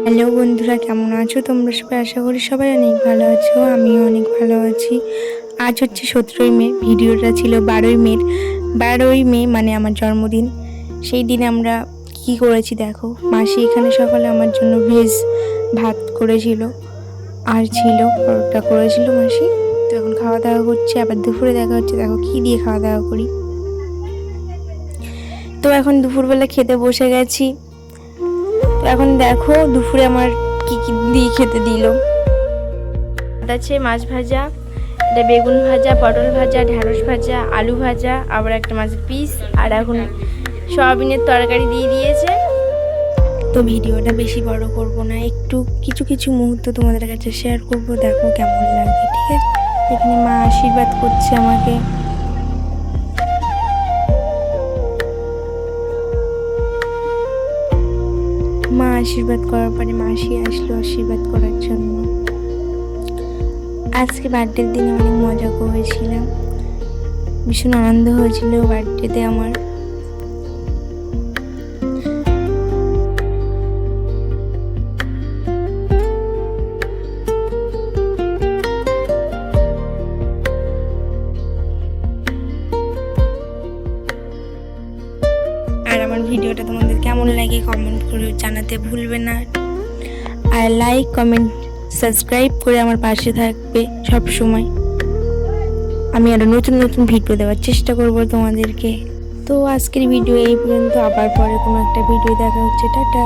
Hello বন্ধুরা, কেমন আছো তোমরা সবাই? আশা করি সবাই অনেক ভালো আছো, আমিও অনেক ভালো আছি। আজ হচ্ছে 17ই মে, ভিডিওটা ছিল 12ই মে মানে আমার জন্মদিন। সেই দিনে আমরা কি করেছি দেখো। মাসি এখানে সকালে আমার জন্য ভেজ ভাত করেছিল, আর ছিল পরোটা করেছিল মাসি। তো এখন খাওয়া দাওয়া করছে, আবার দুপুরে দেখা হচ্ছে। দেখো কি দিয়ে খাওয়া দাওয়া করি। তো এখন দুপুরবেলা খেতে বসে গেছি। তো এখন দেখো দুপুরে আমার কি কি দিয়ে খেতে দিল। আছে মাছ ভাজা, এটা বেগুন ভাজা, পটল ভাজা, ঢ্যাঁড়স ভাজা, আলু ভাজা, আবার একটা মাছের পিস, আর এখন সয়াবিনের তরকারি দিয়ে দিয়েছে। তো ভিডিওটা বেশি বড় করব না, একটু কিছু কিছু মুহূর্ত তোমাদের কাছে শেয়ার করব, দেখো কেমন লাগে। ঠিক আছে, এখানে মা আশীর্বাদ করছে আমাকে। মা আশীর্বাদ করার পরে মাসি আসলো আশীর্বাদ করার জন্য। আজকে বার্থডের দিনে অনেক মজা করেছিলাম, ভীষণ আনন্দ হয়েছিল বার্থডেতে আমার। আর আমার ভিডিওটা তোমাদের কেমন লাগে কমেন্ট করে জানাতে ভুলবে না। আর লাইক কমেন্ট সাবস্ক্রাইব করে আমার পাশে থাকবে সব সময়। আমি আরো নতুন নতুন ভিডিও দেওয়ার চেষ্টা করব তোমাদেরকে। তো আজকের ভিডিও এই পর্যন্ত, আবার পরে কোনো একটা ভিডিও দেখা হচ্ছে। টাটা।